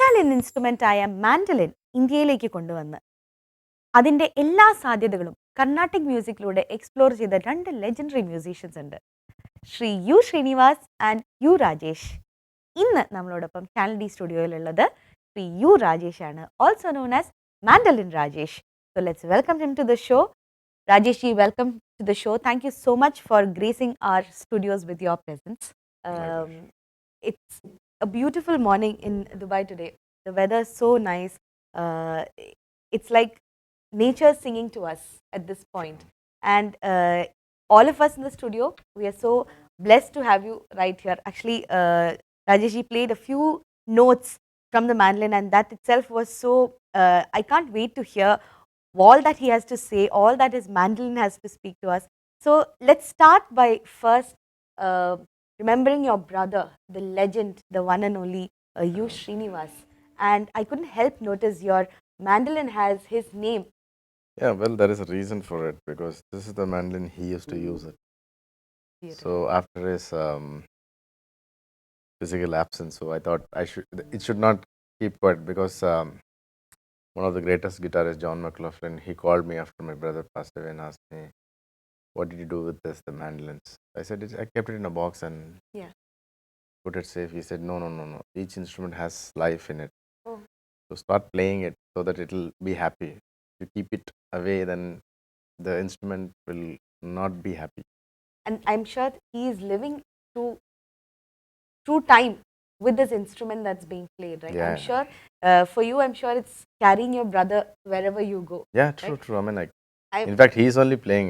Italian ഇൻസ്ട്രുമെൻ്റായ mandolin ഇന്ത്യയിലേക്ക് കൊണ്ടുവന്ന് അതിൻ്റെ എല്ലാ സാധ്യതകളും കർണാട്ടിക് മ്യൂസിക്കിലൂടെ എക്സ്പ്ലോർ ചെയ്ത രണ്ട് ലെജൻഡറി മ്യൂസീഷ്യൻസ് ഉണ്ട്, Shri U Srinivas and U Rajesh. ഇന്ന് നമ്മളോടൊപ്പം ചാനൽ ഡി സ്റ്റുഡിയോയിലുള്ളത് ശ്രീ യു രാജേഷ് ആണ്, also known as mandolin Rajesh. So let's welcome him to the show. Rajesh ji, welcome to the show. Thank you so much for gracing our studios with your presence. It's a beautiful morning in Dubai today. The weather is so nice. It's like nature singing to us at this point. And all of us in the studio, we are so blessed to have you right here. Actually, Rajesh ji played a few notes from the mandolin, and that itself was so, I can't wait to hear all that he has to say, all that his mandolin has to speak to us. So let's start by first remembering your brother, the legend, the one and only U Srinivas. And I couldn't help notice your mandolin has his name. Yeah, well, there is a reason for it because this is the mandolin he used to use it. Beautiful. So after his physical absence, so I thought it should not keep quiet because one of the greatest guitarists, John McLaughlin, he called me after my brother passed away and asked me, "What did you do with this, the mandolins?" I said, I kept it in a box and put it safe. He said, no. Each instrument has life in it. Oh. So start playing it so that it will be happy. If you keep it away, then the instrument will not be happy. And I'm sure he is living through time with this instrument that's being played, right? Yeah. I'm sure for you, I'm sure it's carrying your brother wherever you go. Yeah, true, right? true. I mean, in fact, he's only playing.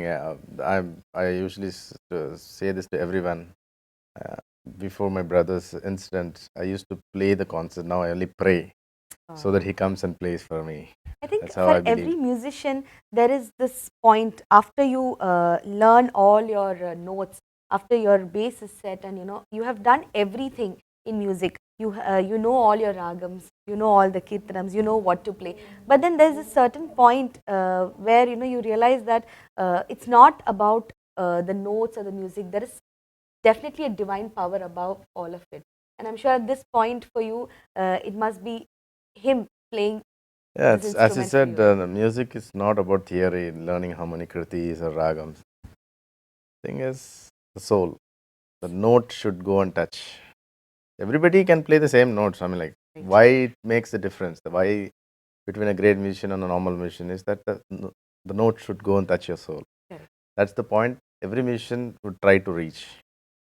I usually say this to everyone. Before my brother's incident, I used to play the concert. Now I only pray so that he comes and plays for me. I think That's how for I believe. every musician, there is this point after you learn all your notes, after your bass is set, and you have done everything in music. You know all your ragams, you know all the kirtanams, you know what to play. But then there's a certain point where you realize that it's not about the notes or the music. There is definitely a divine power above all of it. And I'm sure at this point for you, it must be him playing. Yeah, this as you instrument said, for you. the music is not about theory, learning how many kritis or ragams. Thing is the soul. The note should go and touch. Everybody can play the same notes. I mean, like, why it makes the difference? The why between a great musician and a normal musician is that the note should go and touch your soul. Correct. That's the point every musician would try to reach.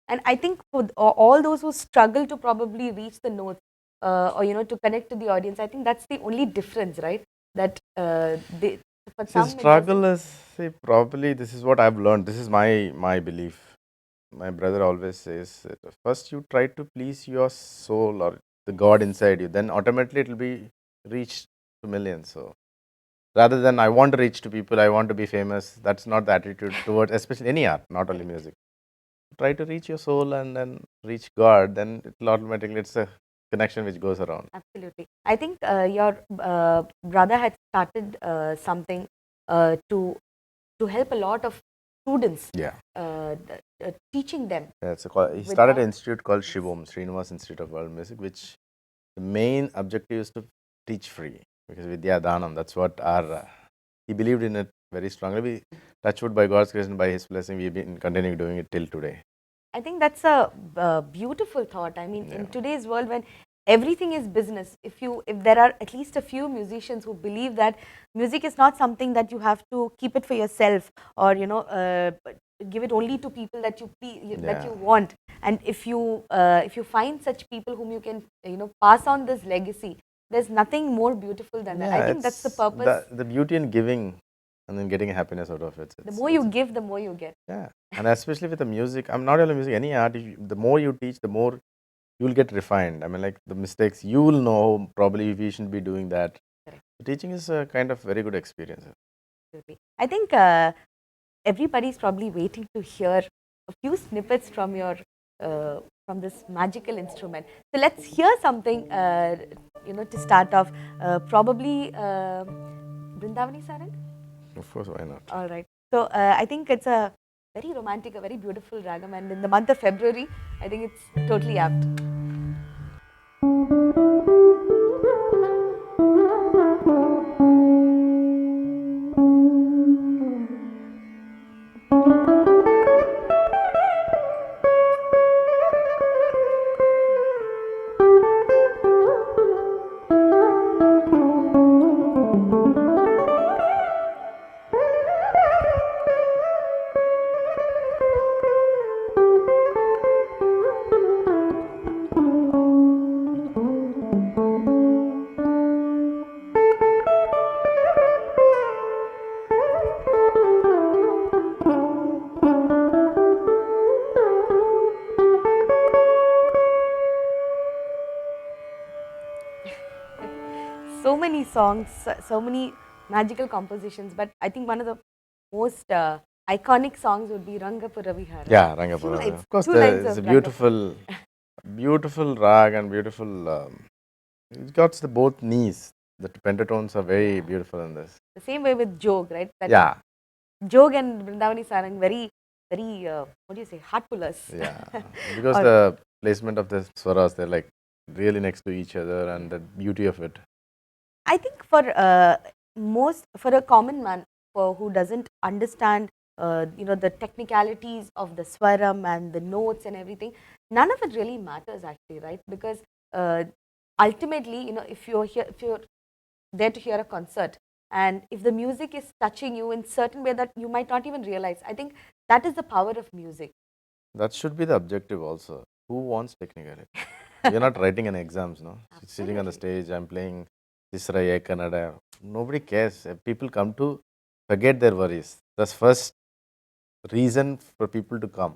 And I think for all those who struggle to probably reach the notes or to connect to the audience, I think that's the only difference, right? That they, for some struggle is, probably this is what I've learned. This is my belief. My brother always says that first you try to please your soul or the God inside you, then automatically it will be reached to millions. So rather than I want to reach to people, I want to be famous, that's not the attitude towards, especially any art, not only music. Try to reach your soul and then reach God, then it will automatically, it's a connection which goes around. Absolutely. I think your brother had started something to help a lot of students. Yeah. Teaching them. Yeah, he started an institute called Shivom, Srinivas Institute of World Music, which the main objective is to teach free, because Vidya Dhanam, that's what he believed in it very strongly. We touched wood, by God's grace and by his blessing, we've been continuing doing it till today. I think that's a beautiful thought. I mean, in today's world when everything is business, if there are at least a few musicians who believe that music is not something that you have to keep it for yourself or give it only to people that that you want, and if you find such people whom you can pass on this legacy, there's nothing more beautiful than that. I think that's the purpose. The beauty in giving and then getting happiness out of it. The more you give, the more you get. Yeah, and especially with the music, I'm not only music, any art, the more you teach, the more you will get refined. I mean, like, the mistakes, you will know probably we shouldn't be doing that. Correct. Teaching is a kind of very good experience. I think everybody's probably waiting to hear a few snippets from your from this magical instrument. So let's hear something to start off. Probably Brindavani Saran? Of course, why not? All right. So I think it's a very romantic, a very beautiful ragam, and in the month of February, I think it's totally apt. songs, so many magical compositions, but I think one of the most iconic songs would be Rangapura Vihara. Yeah, Two Rangapura. lines, Of course, two lines it's of a Rangapura. beautiful rag and beautiful. It got the both knees. The pentatones are very beautiful in this. The same way with Jog, right? That Yeah, Jog and Vrindavani Sarang very what do you say, heart pullers. yeah. Because Or the placement of the swaras, they're like really next to each other, and the beauty of it. I think for a common man who doesn't understand the technicalities of the swaram and the notes and everything, none of it really matters actually, right? Because uh, ultimately, if you're there to hear a concert, and if the music is touching you in certain way that you might not even realize, I think that is the power of music. That should be the objective also. Who wants technicality? You're not writing an exams, no? Sitting on the Absolutely. stage, I'm playing Tisraya, Kannada. Nobody cares. People come to forget their worries. That's first reason for people to come.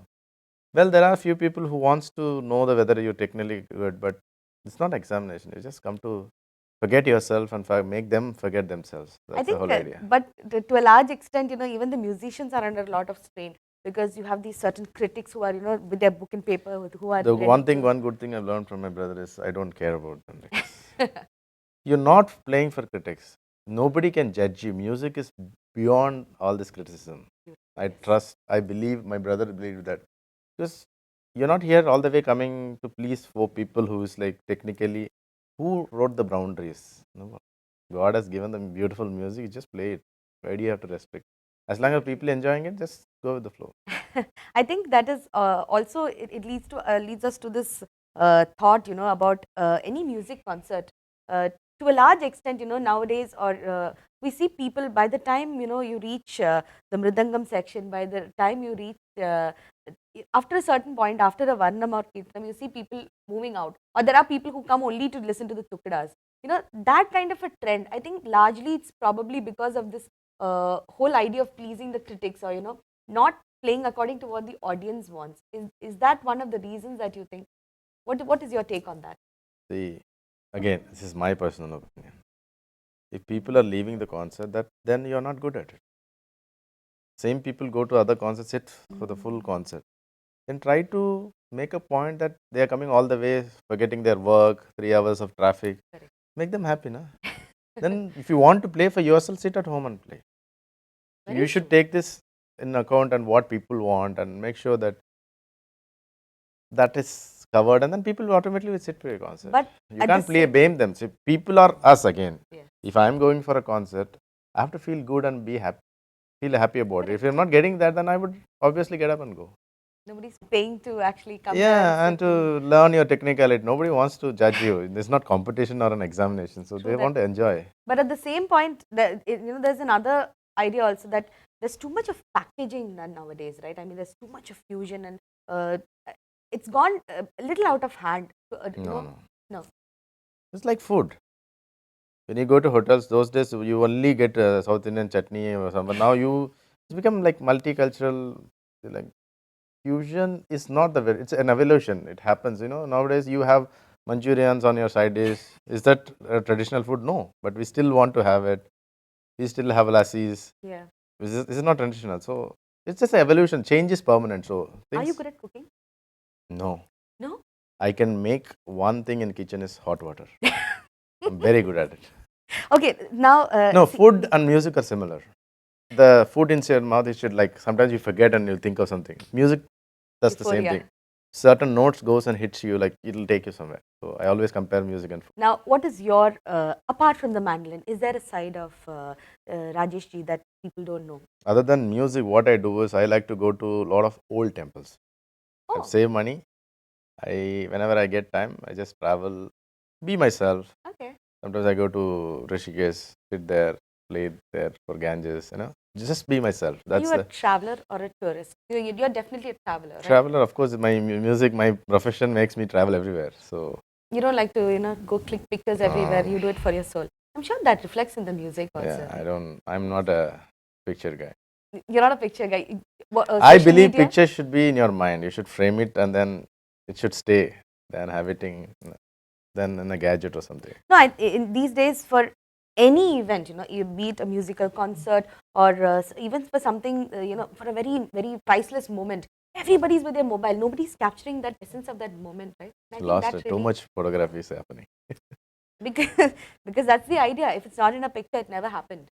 Well, there are a few people who wants to know the whether you're technically good, but it's not examination. You just come to forget yourself and make them forget themselves. I That's the think, whole idea. but to a large extent, even the musicians are under a lot of strain because you have these certain critics who are, with their book and paper, who are The ready to. one good thing I've learned from my brother is I don't care about them. You're not playing for critics. Nobody can judge you. Music is beyond all this criticism. I Yes. trust, I believe, my brother believed that. Because you're not here all the way coming to please for people who is like technically, who wrote the boundaries? No, God has given them beautiful music, you just play it. Why do you have to respect? As long as people enjoying it, just go with the flow. I think that is also it leads us to this thought, about any music concert. To a large extent, nowadays, or we see people by the time you reach the mridangam section, by the time you reach after a certain point, after a varnam or kirtanam, you see people moving out, or there are people who come only to listen to the tukdas. That kind of a trend. I think largely it's probably because of this whole idea of pleasing the critics, or not playing according to what the audience wants. Is that one of the reasons that you think? What is your take on that? See, again, this is my personal opinion. If people are leaving the concert, that then you're not good at it. Same people go to other concerts, sit for the full concert. Then try to make a point that they are coming all the way, forgetting their work, 3 hours of traffic. Correct. Make them happy, na? Then, if you want to play for yourself, sit at home and play. You Very should true. take this in account and what people want and make sure that that is covered, and then people automatically will sit for your concert. But You at the can't same, blame them. See, people are us again. yeah, If I'm going for a concert, I have to feel good and be happy, feel happy about it. If correct. I'm not getting that, then I would obviously get up and go. Nobody's paying to actually come there and Yeah, and sit and to learn your technicality. Nobody wants to judge you. It's not competition or an examination, so through they that. want to enjoy. But at the same point, there's another idea also that there's too much of packaging done nowadays, right? I mean, there's too much of fusion, and uh, it's gone a little out of hand. No, no. No. It's like food. When you go to hotels, those days you only get South Indian chutney or something. Now it's become like multicultural. Like fusion is not the very. It's an evolution. It happens. Nowadays you have Manchurians on your side dish. Is that traditional food? No, but we still want to have it. We still have lassis. Yeah. This is not traditional. So it's just an evolution. Change is permanent. So Are you things. good at cooking? No, No. I can make one thing in kitchen is hot water. I'm very good at it. Okay. Now. No, food and music are similar. The food in your mouth, it should like sometimes you forget and you think of something. Music, that's the same Euphoria. thing. Certain notes goes and hits you, like it'll take you somewhere. So I always compare music and food. Now, what is your apart from the mandolin? Is there a side of Rajesh ji that people don't know? Other than music, what I do is I like to go to a lot of old temples. I Oh, save money. Whenever I get time, I just travel, be myself. okay. Sometimes I go to Rishikesh, sit there, play there for Ganges. Just be myself. Are you That's a the traveler or a tourist? You're definitely a traveler, right? traveler. Of course, my music, my profession makes me travel everywhere. So You don't like to, go click pictures everywhere. You do it for your soul. I'm sure that reflects in the music also. yeah, I'm not a picture guy. You're not a picture guy. I Social believe media? pictures should be in your mind. You should frame it and then it should stay. Then have it in a gadget or something. No, in these days, for any event, be it a musical concert or even for something, for a very, very priceless moment, everybody's with their mobile. Nobody's capturing that essence of that moment, right? And I think Lost that it. Too really, much photography is happening. because because that's the idea. If it's not in a picture, it never happened.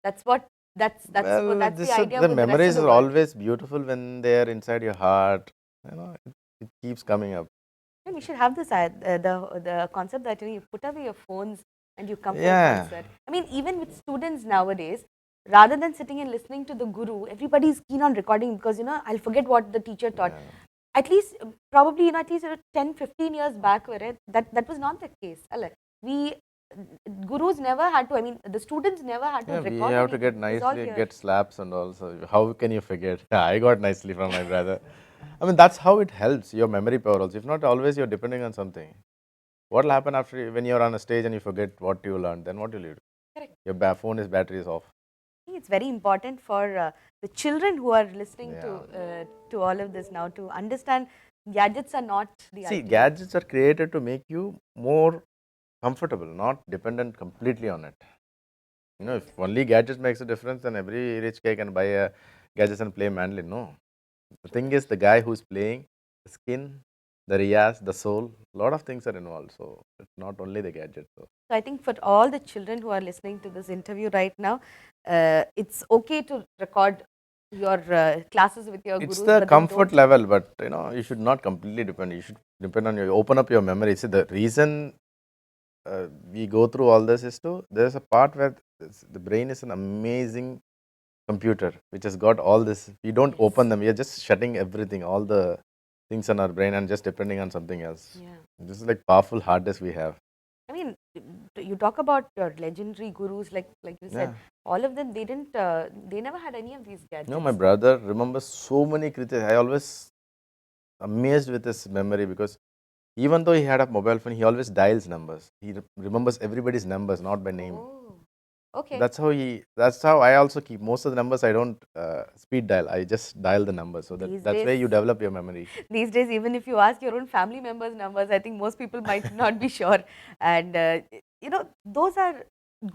That's what Well, that's the idea the with the rest of memories the are world. always beautiful when they are inside your heart. It keeps coming up. And we should have this the concept that you put away your phones and you come for a Yeah. concert. I mean, even with students nowadays, rather than sitting and listening to the guru, everybody's keen on recording because I'll forget what the teacher taught. Yeah. At least probably at least 10, 15 years back, where that was not the case. We gurus never had to. I mean, the students never had to Yeah, we record have to get anything. It was all nicely, here. get slaps and also. How can you forget? I got nicely from my brother. I mean, that's how it helps your memory power also. If not, always you're depending on something. What will happen after when you're on a stage and you forget what you learned? Then what will you do? Correct. Your phone is battery is off. I think it's very important for the children who are listening Yeah. to all of this now to understand gadgets are not the See, ultimate. gadgets are created to make you more comfortable, not dependent completely on it. If only gadgets makes a difference, then every rich guy can buy a gadgets and play mandolin. No, the thing is the guy who's playing, the skin, the riyas, the soul, a lot of things are involved. So it's not only the gadget. So So I think for all the children who are listening to this interview right now, it's okay to record your classes with your it's gurus, the but then comfort don't. level, but you should not completely depend. You should depend on your open up your memory. See, the reason we go through all this is to there's a part where the brain is an amazing computer which has got all this. We don't Yes. open them. We are just shutting everything, all the things on our brain, and just depending on something else. Yeah. This is like powerful hard disk we have. I mean, you talk about your legendary gurus, like you said, Yeah. all of them, they never had any of these My gadgets. brother remembers so many critics. I always amazed with his memory because even though he had a mobile phone, he always dials numbers. He remembers everybody's numbers, not by name. Oh, okay. That's how I also keep most of the numbers. I don't speed dial. I just dial the numbers. So These that's days, where you develop your memory. these days, even if you ask your own family members' numbers, I think most people might not be sure. And those are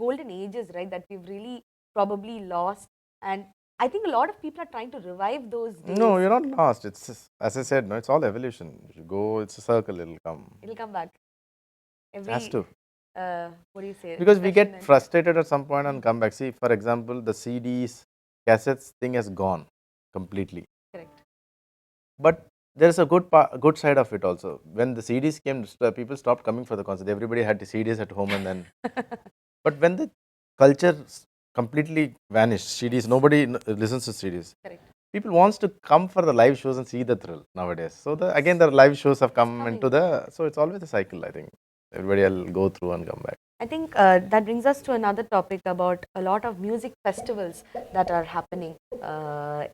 golden ages, right? That we've really probably lost. And I think a lot of people are trying to revive those No, days. you're not lost. It's just, as I said, no, it's all evolution. If you go, it's a circle. It'll come. It'll come back. It has Every to. what do you say? Because we Recession get and frustrated at some point and come back. See, for example, the CDs, cassettes thing has gone completely. correct. But there is a good side of it also. When the CDs came, people stopped coming for the concert. Everybody had the CDs at home, and then. But when the culture completely vanished, CDs, nobody listens to CDs. Correct. People wants to come for the live shows and see the thrill nowadays. So again, the live shows have It's come coming into back. so it's always a cycle. I think everybody will go through and come back. I think that brings us to another topic about a lot of music festivals that are happening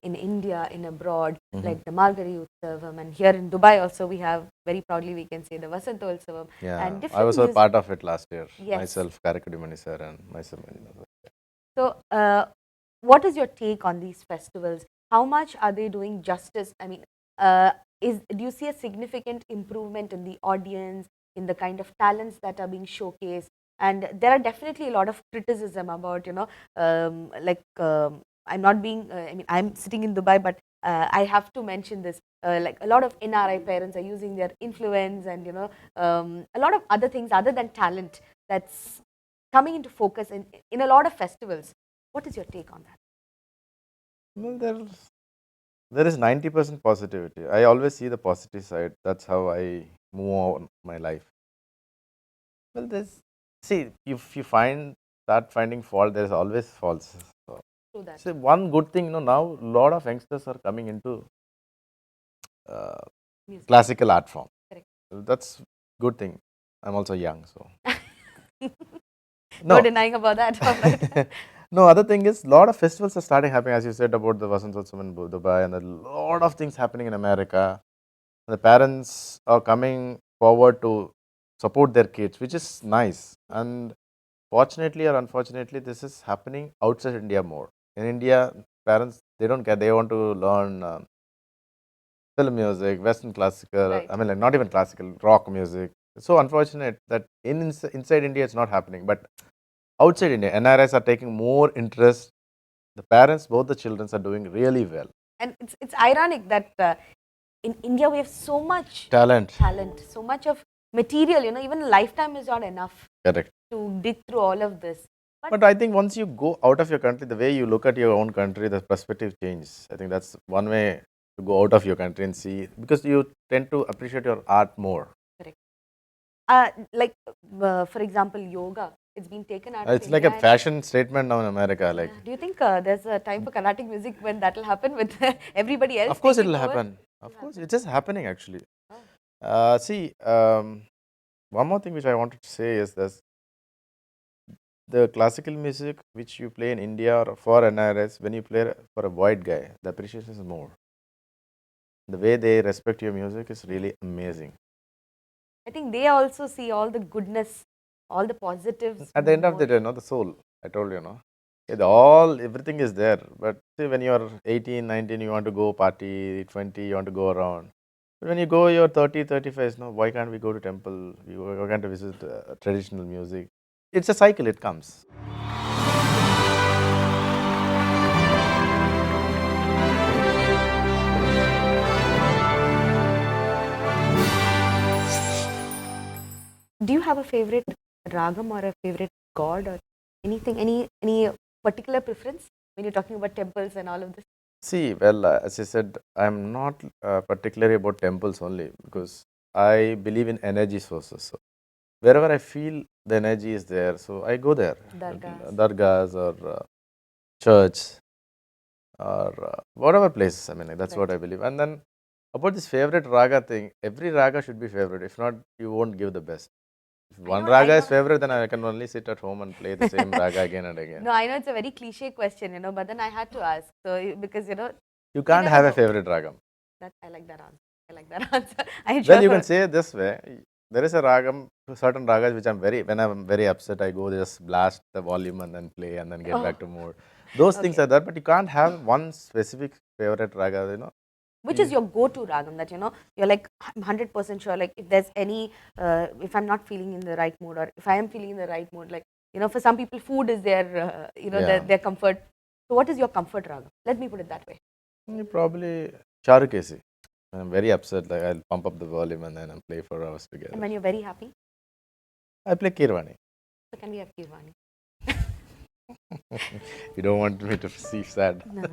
in India, in abroad, like the Margari Utsavam, and here in Dubai also we have very proudly we can say the Vasantolsavam Yeah, and I different was a music. part of it last year. Yes. Myself, Karakudi sir, and myself. So, what is your take on these festivals? How much are they doing justice? I mean, do you see a significant improvement in the audience, in the kind of talents that are being showcased? And there are definitely a lot of criticism about, I'm not being, I mean, I'm sitting in Dubai, but I have to mention this. Like a lot of NRI parents are using their influence and, a lot of other things other than talent that's coming into focus in a lot of festivals. What is your take on that? Well, there is 90% positivity. I always see the positive side. That's how I move on my life. Well, there's see if you start finding fault, there's always faults. So, True that. so one good thing, now a lot of youngsters are coming into uh, Music. classical art form. Correct. That's good thing. I'm also young, so No no. denying about that. All right. No, other thing is, lot of festivals are starting happening, as you said about the Vasantotsavam in Dubai, and a lot of things happening in America. The parents are coming forward to support their kids, which is nice. And fortunately or unfortunately, this is happening outside India more. In India, parents, they don't care. They want to learn film music, Western classical. Right. I mean, like, not even classical, rock music. It's so unfortunate that inside India, it's not happening. But outside India, NRIs are taking more interest. The parents, both the children are doing really well. And it's ironic that in India we have so much Talent. so much of material, even a lifetime is not enough Correct. to dig through all of this. But I think once you go out of your country, the way you look at your own country, the perspective changes. I think that's one way to go out of your country and see, because you tend to appreciate your art more. Correct. Like, for example, yoga. It's been taken out of It's like India a fashion statement now in America. Like, do you think there's a time for Carnatic music when that will happen with everybody else? of course, taking it'll over? happen. Of course, it's just happening actually. Oh. See, one more thing which I wanted to say is this: the classical music which you play in India or for NRS, when you play for a white guy, the appreciation is more. The way they respect your music is really amazing. I think they also see all the goodness, all the positives. At the end of the day, the soul, I told you, everything is there. But see, when you're 18, 19, you want to go party, 20, you want to go around. But when you go, you're 30, 35, why can't we go to temple? Why can't we visit traditional music? It's a cycle, it comes. Do you have a favorite ragam or a favorite god or anything, any particular preference when you're talking about temples and all of this? See, well, as I said, I'm not particularly about temples only, because I believe in energy sources. So wherever I feel the energy is there, so I go there. Dargahs or church or whatever place. I mean, that's what I believe. And then about this favorite raga thing, every raga should be favorite. If not, you won't give the best. If one raga is favorite, then I can only sit at home and play the same raga again and again. No, I know it's a very cliche question, but then I had to ask. So, because, you can't have a favorite ragam. I like that answer. I like that answer. Well, you can say it this way. There is a ragam, certain ragas which when I'm very upset, I go just blast the volume and then play and then get back to mood. Those things are there, but you can't have one specific favorite raga, Which is your go-to ragam that, you're like 100% sure, like if there's any, if I'm not feeling in the right mood or if I am feeling in the right mood, like, for some people food is their, their comfort. So what is your comfort ragam? Let me put it that way. Probably Charukesi. When I'm very upset, like I'll pump up the volume and then I'll play for hours together. And when you're very happy? I play Kirvani. So can we have Kirvani? You don't want me to see sad. No.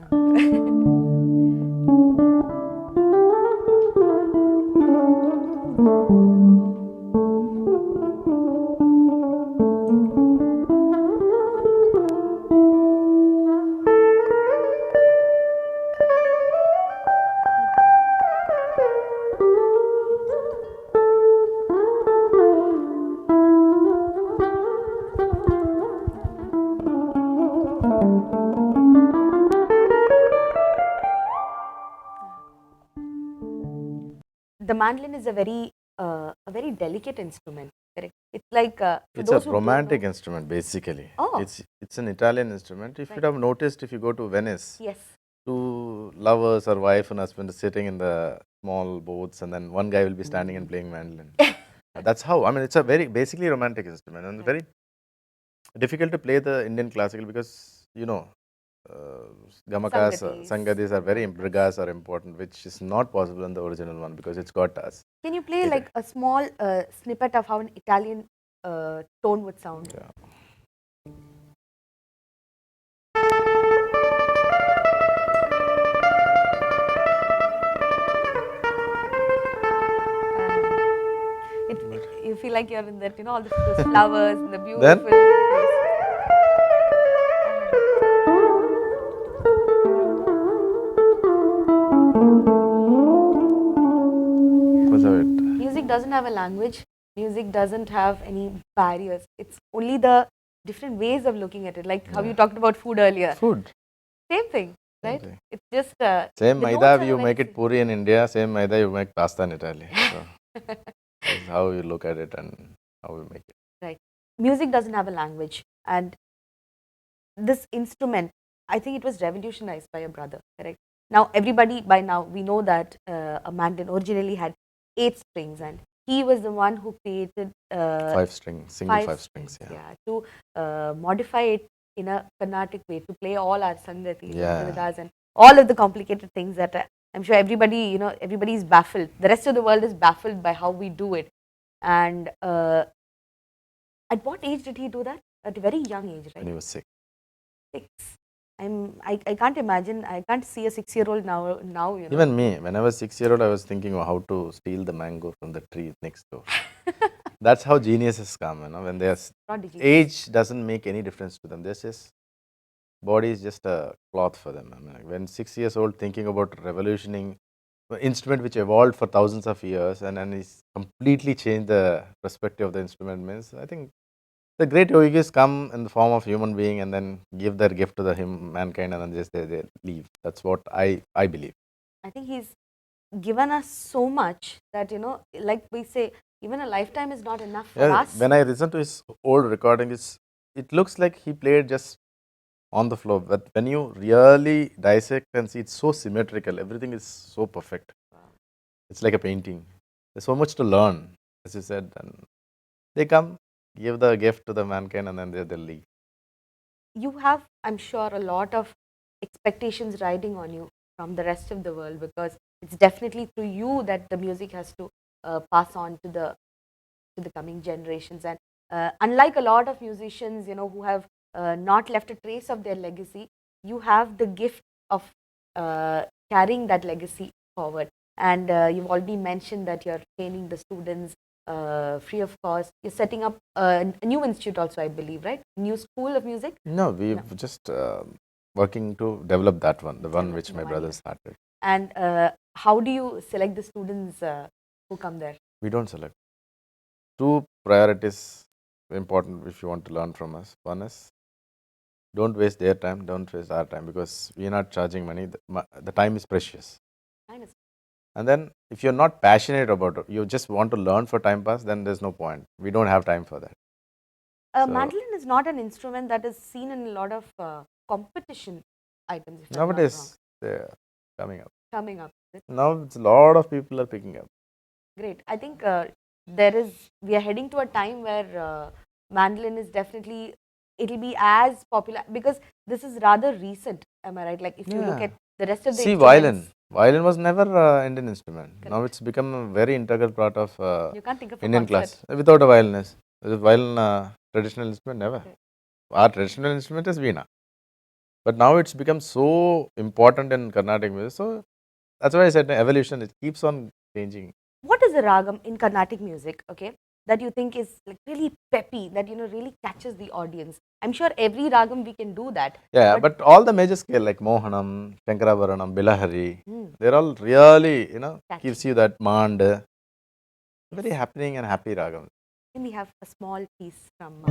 The mandolin is a very delicate instrument. Correct. It's like it's a romantic instrument basically. Oh. It's an Italian instrument. If you have noticed, if you go to Venice, yes, two lovers or wife and husband are sitting in the small boats, and then one guy will be standing and playing mandolin. That's how. I mean, it's a very basically romantic instrument, and very difficult to play the Indian classical because gamakas, sangadis are very brigas are important, which is not possible in the original one because it's got us. Can you play like a small snippet of how an Italian tone would sound? Yeah. You feel like you're in that, all those flowers and the beautiful. Then? Music doesn't have a language. Music doesn't have any barriers. It's only the different ways of looking at it. Like how you talked about food earlier. Food. Same thing, right? Same thing. It's just same maida you make it puri in India. Same maida you make pasta in Italy. So that's how you look at it and how you make it. Right. Music doesn't have a language, and this instrument, I think it was revolutionized by your brother. Correct. Now everybody by now we know that a mandolin originally had 8 strings, and he was the one who created single five five strings. strings, Yeah. to modify it in a Carnatic way, to play all our Sangatis and Yeah. Vridas and all of the complicated things that I'm sure everybody is baffled. The rest of the world is baffled by how we do it. And at what age did he do that? At a very young age, When right? he was sick. 6. I can't imagine. I can't see a 6-year-old now. Even me, when I was 6 year old, I was thinking of how to steal the mango from the tree next door. That's how geniuses come, when their Prodigy. age doesn't make any difference to them. There's just body is just a cloth for them. I mean, like, when 6 years old thinking about revolutioning instrument which evolved for thousands of years and is completely changed the perspective of the instrument means, I think the great yogis come in the form of human being and then give their gift to the mankind and then just they leave. That's what I believe. I think he's given us so much that, like we say, even a lifetime is not enough for Yeah, us. when I listen to his old recording, it looks like he played just on the floor. But when you really dissect and see, it's so symmetrical. Everything is so perfect. It's like a painting. There's so much to learn, as you said. And they come, give the gift to the mankind, and then they leave. You have, I'm sure, a lot of expectations riding on you from the rest of the world, because it's definitely through you that the music has to pass on to the coming generations. And unlike a lot of musicians, who have not left a trace of their legacy, you have the gift of carrying that legacy forward. And you've already mentioned that you're training the students free of cost. You're setting up a new institute also, I believe, right? New school of music. No, we've just working to develop that one, the one which Developing my one, brother yes. started. And how do you select the students who come there? We don't select. Two priorities important if you want to learn from us. One is don't waste their time, don't waste our time, because we are not charging money. The time is precious. And then if you're not passionate about it, you just want to learn for time pass, then there's no point. We don't have time for that. So Mandolin is not an instrument that is seen in a lot of competition items, if I'm not wrong. nowadays they're coming up. Coming up. Now it's a lot of people are picking up. Great. I think we are heading to a time where mandolin is definitely, it'll be as popular, because this is rather recent. Am I right? Like if you look Yeah. at the rest of the See, instruments. violin was never Indian instrument. Correct. Now it's become a very integral part of You can't think of a Indian concert. class. Without a violinist, the violin traditional instrument never. Okay. Our traditional instrument is veena, but now it's become so important in Carnatic music. So that's why I said evolution. It keeps on changing. What is a ragam in Carnatic music, okay, that you think is like really peppy, that really catches the audience? I'm sure every ragam we can do that. Yeah, but all the major scale like Mohanam, Shankarabaranam, Bilahari, they're all really, Catchy. gives you that mand. Very happening and happy ragam. Can we have a small piece from?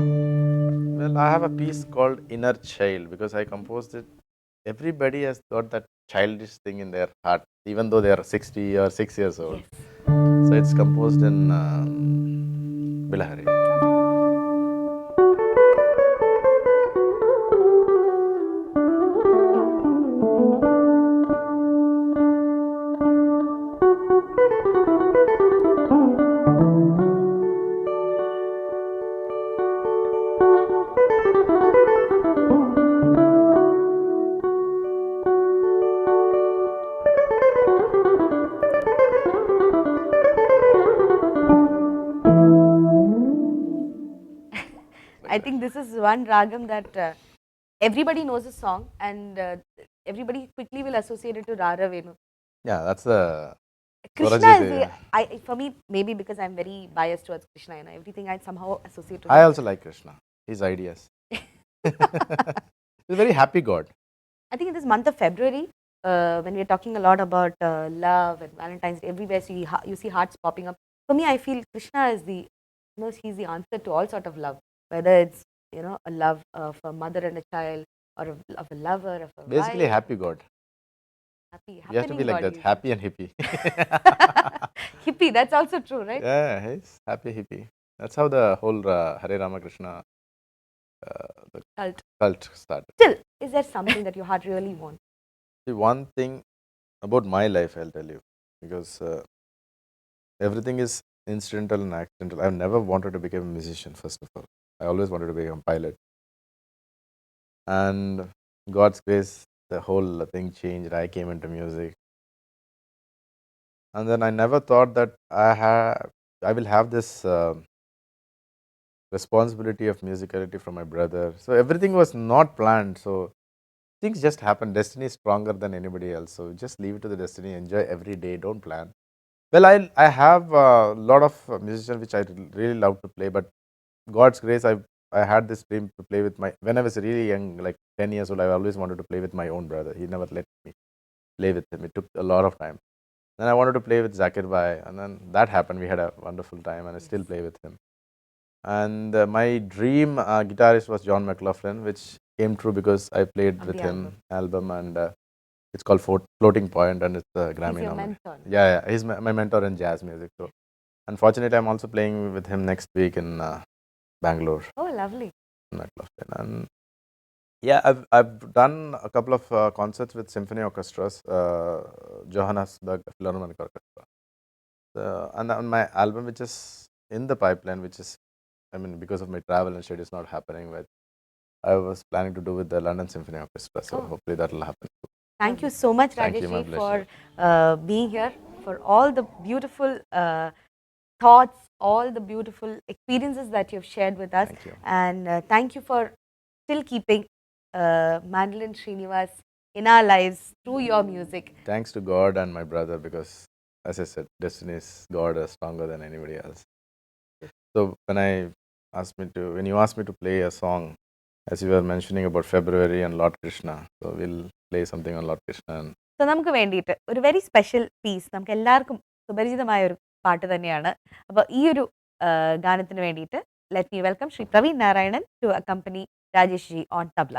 Well, I have a piece called Inner Child because I composed it. Everybody has got that childish thing in their heart, even though they are 60 or 6 years old. Yes. So it's composed in Bilahari. I think this is one ragam that everybody knows the song, and everybody quickly will associate it to Rara Venu. Yeah, that's the Krishna Swarajit, is yeah. for me, maybe because I'm very biased towards Krishna, everything I somehow associate to I him. also like Krishna, his ideas. He's a very happy God. I think in this month of February, when we're talking a lot about love and Valentine's Day, everywhere you see hearts popping up. For me, I feel Krishna is he's the answer to all sort of love, whether it's a love of a mother and a child, or of a lover, of a Basically, wife. happy God. Happy, You have to be like that, happy and hippie. Hippie, that's also true, right? Yeah, he's happy hippie. That's how the whole Hare Ramakrishna the cult started. Still, is there something that your heart really wants? See, one thing about my life, I'll tell you, because everything is incidental and accidental. I've never wanted to become a musician, first of all. I always wanted to become a pilot. And God's grace, the whole thing changed. I came into music. And then I never thought that I will have this responsibility of musicality from my brother. So everything was not planned. So things just happen. Destiny is stronger than anybody else. So just leave it to the destiny. Enjoy every day. Don't plan. Well, I have a lot of musicians which I really love to play, but God's grace, I had this dream to play with my when I was really young, like 10 years old. I always wanted to play with my own brother. He never let me play with him. It took a lot of time. Then I wanted to play with Zakir Bhai, and then that happened. We had a wonderful time, and I still play with him. And my dream guitarist was John McLaughlin, which came true because I played On with the him album, and it's called Floating Point, and it's a Grammy He's your nominee. mentor. Yeah, he's my mentor in jazz music. So unfortunately, I'm also playing with him next week in Bangalore. Oh, lovely. McLaughlin. And yeah, I've done a couple of concerts with symphony orchestras, Johannesburg Philharmonic Orchestra, and on my album, which is in the pipeline, which is, I mean, because of my travel and schedule is not happening, but I was planning to do with the London Symphony Orchestra. So hopefully that will happen. Thank you so much, Thank you, my Rajesh, for pleasure. being here, for all the beautiful thoughts, all the beautiful experiences that you've shared with us. Thank you. And thank you for still keeping Mandolin Srinivas in our lives through your music. Thanks to God and my brother, because as I said, destiny is God is stronger than anybody else. So when you asked me to play a song, as you were mentioning about February and Lord Krishna, so we'll play something on Lord Krishna. And so നമുക്ക് വേണ്ടിയിട്ട് ഒരു very special piece, നമുക്ക് എല്ലാവർക്കും സുപരിചിതമായ ഒരു പാട്ട് തന്നെയാണ്. അപ്പോൾ ഈ ഒരു ഗാനത്തിന് വേണ്ടിയിട്ട് let me welcome Shri Praveen Narayanan to accompany Rajesh ji on tabla.